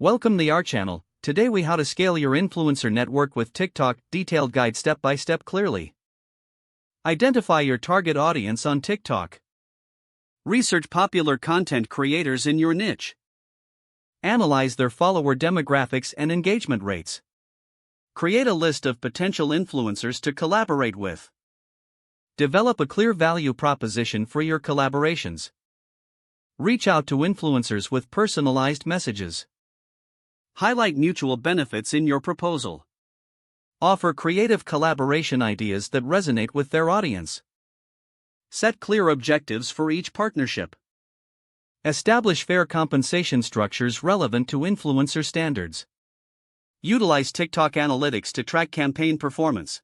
Welcome to our channel. Today we how to scale your influencer network with TikTok, detailed guide step by step clearly. Identify your target audience on TikTok. Research popular content creators in your niche. Analyze their follower demographics and engagement rates. Create a list of potential influencers to collaborate with. Develop a clear value proposition for your collaborations. Reach out to influencers with personalized messages. Highlight mutual benefits in your proposal. Offer creative collaboration ideas that resonate with their audience. Set clear objectives for each partnership. Establish fair compensation structures relevant to influencer standards. Utilize TikTok analytics to track campaign performance.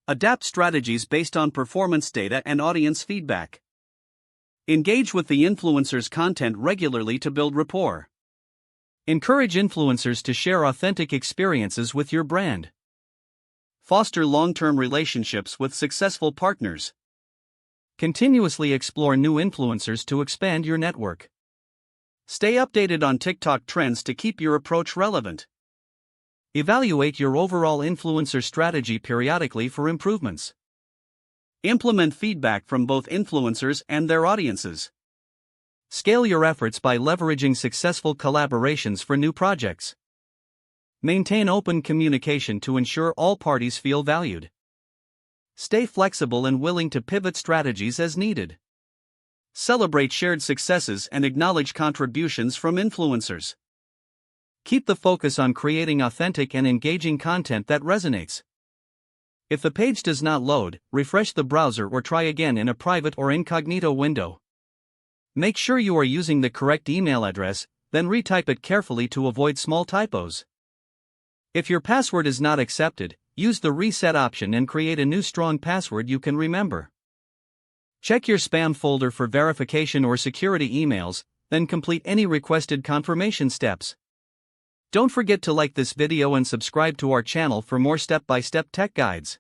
Adapt strategies based on performance data and audience feedback. Engage with the influencer's content regularly to build rapport. Encourage influencers to share authentic experiences with your brand. Foster long-term relationships with successful partners. Continuously explore new influencers to expand your network. Stay updated on TikTok trends to keep your approach relevant. Evaluate your overall influencer strategy periodically for improvements. Implement feedback from both influencers and their audiences. Scale your efforts by leveraging successful collaborations for new projects. Maintain open communication to ensure all parties feel valued. Stay flexible and willing to pivot strategies as needed. Celebrate shared successes and acknowledge contributions from influencers. Keep the focus on creating authentic and engaging content that resonates. If the page does not load, refresh the browser or try again in a private or incognito window. Make sure you are using the correct email address, then retype it carefully to avoid small typos. If your password is not accepted, use the reset option and create a new strong password you can remember. Check your spam folder for verification or security emails, then complete any requested confirmation steps. Don't forget to like this video and subscribe to our channel for more step-by-step tech guides.